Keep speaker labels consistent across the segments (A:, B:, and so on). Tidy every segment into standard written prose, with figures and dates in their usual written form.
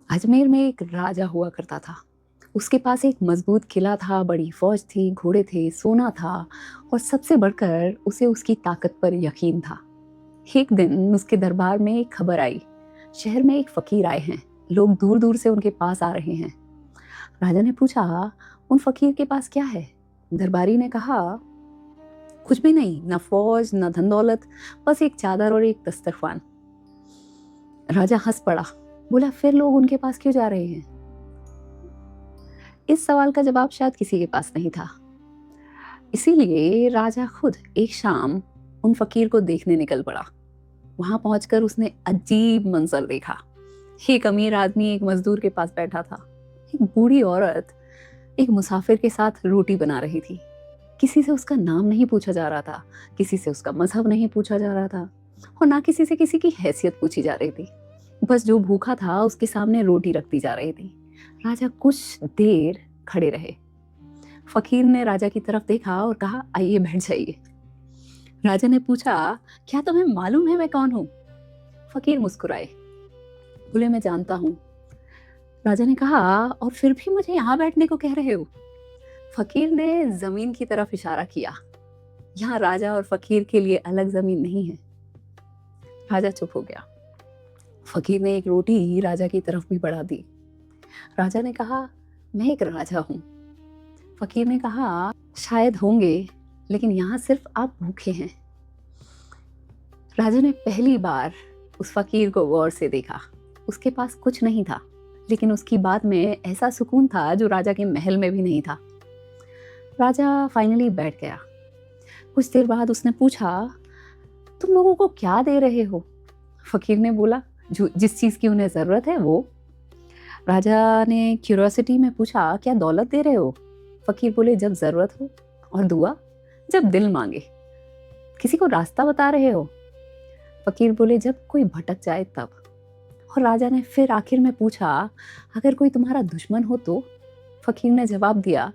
A: अजमेर में एक राजा हुआ करता था। उसके पास एक मजबूत किला था, बड़ी फौज थी, घोड़े थे, सोना था और सबसे बढ़कर उसे उसकी ताकत पर यकीन था। एक दिन उसके दरबार में एक खबर आई, शहर में एक फकीर आए हैं, लोग दूर दूर से उनके पास आ रहे हैं। राजा ने पूछा, उन फकीर के पास क्या है? दरबारी ने कहा, कुछ भी नहीं, न फौज न धन दौलत, बस एक चादर और एक दस्तरखान। राजा हंस पड़ा, बोला, फिर लोग उनके पास क्यों जा रहे हैं? इस सवाल का जवाब शायद किसी के पास नहीं था। इसीलिए राजा खुद एक शाम उन फकीर को देखने निकल पड़ा। वहां पहुंचकर उसने अजीब मंजर देखा। एक अमीर आदमी एक मजदूर के पास बैठा था। एक बूढ़ी औरत एक मुसाफिर के साथ रोटी बना रही थी। किसी से उसका नाम नहीं पूछा जा रहा था, किसी से उसका मजहब नहीं पूछा जा रहा था और ना किसी से किसी की हैसियत पूछी जा रही थी। बस जो भूखा था उसके सामने रोटी रखती जा रही थी। राजा कुछ देर खड़े रहे। फकीर ने राजा की तरफ देखा और कहा, आइए बैठ जाइए। राजा ने पूछा, क्या तुम्हें मालूम है मैं कौन हूं? फकीर मुस्कुराए, बोले, मैं जानता हूं। राजा ने कहा, और फिर भी मुझे यहाँ बैठने को कह रहे हो? फकीर ने जमीन की तरफ इशारा किया। यहाँ राजा और फकीर के लिए अलग जमीन नहीं है। राजा चुप हो गया। फकीर ने एक रोटी राजा की तरफ भी बढ़ा दी। राजा ने कहा, मैं एक राजा हूं। फकीर ने कहा, शायद होंगे, लेकिन यहाँ सिर्फ आप भूखे हैं। राजा ने पहली बार उस फकीर को गौर से देखा। उसके पास कुछ नहीं था, लेकिन उसकी बात में ऐसा सुकून था जो राजा के महल में भी नहीं था। राजा फाइनली बैठ गया। कुछ देर बाद उसने पूछा, तुम लोगों को क्या दे रहे हो? फकीर ने बोला, जो जिस चीज की उन्हें जरूरत है वो। राजा ने क्यूरियोसिटी में पूछा, क्या दौलत दे रहे हो? फकीर बोले, जब जरूरत हो। और दुआ? जब दिल मांगे। किसी को रास्ता बता रहे हो? फकीर बोले, जब कोई भटक जाए तब। और राजा ने फिर आखिर में पूछा, अगर कोई तुम्हारा दुश्मन हो तो? फकीर ने जवाब दिया,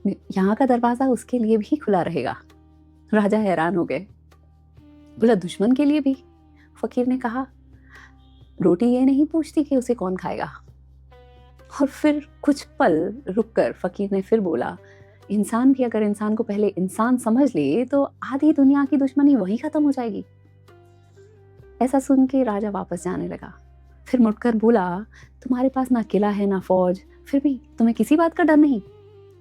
A: यहाँ का दरवाजा उसके लिए भी खुला रहेगा। राजा हैरान हो गए, बोला, दुश्मन के लिए भी? फकीर ने कहा, रोटी ये नहीं पूछती कि उसे कौन खाएगा। और फिर कुछ पल रुककर फकीर ने फिर बोला, इंसान भी अगर इंसान को पहले इंसान समझ ले तो आधी दुनिया की दुश्मनी वहीं खत्म हो जाएगी। ऐसा सुन के राजा वापस जाने लगा। फिर मुड़कर बोला, तुम्हारे पास ना किला है ना फौज, फिर भी तुम्हें किसी बात का डर नहीं?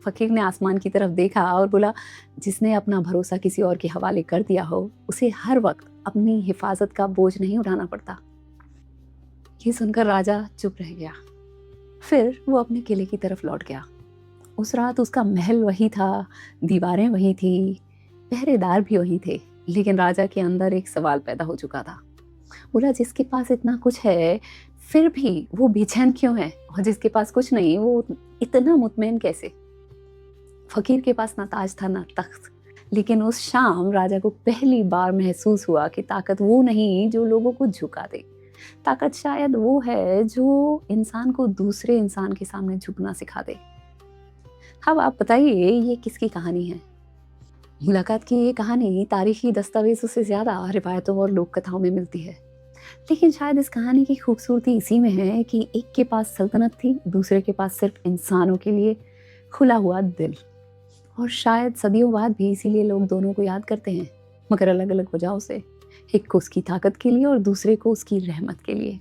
A: फकीर ने आसमान की तरफ देखा और बोला, जिसने अपना भरोसा किसी और के हवाले कर दिया हो उसे हर वक्त अपनी हिफाजत का बोझ नहीं उठाना पड़ता। ये सुनकर राजा चुप रह गया। फिर वो अपने किले की तरफ लौट गया। उस रात उसका महल वही था, दीवारें वही थी, पहरेदार भी वही थे, लेकिन राजा के अंदर एक सवाल पैदा हो चुका था। बोला, जिसके पास इतना कुछ है फिर भी वो बेचैन क्यों है, और जिसके पास कुछ नहीं वो इतना मुतमईन कैसे? फकीर के पास ना ताज था ना तख्त, लेकिन उस शाम राजा को पहली बार महसूस हुआ कि ताकत वो नहीं जो लोगों को झुका दे। ताकत शायद वो है जो इंसान को दूसरे इंसान के सामने झुकना सिखा दे। अब आप बताइए, ये किसकी कहानी है? मुलाकात की ये कहानी तारीखी दस्तावेजों से ज्यादा रिवायतों और लोक कथाओं में मिलती है, लेकिन शायद इस कहानी की खूबसूरती इसी में है कि एक के पास सल्तनत थी, दूसरे के पास सिर्फ इंसानों के लिए खुला हुआ दिल। और शायद सदियों बाद भी इसीलिए लोग दोनों को याद करते हैं, मगर अलग अलग वजहों से। एक को उसकी ताकत के लिए और दूसरे को उसकी रहमत के लिए।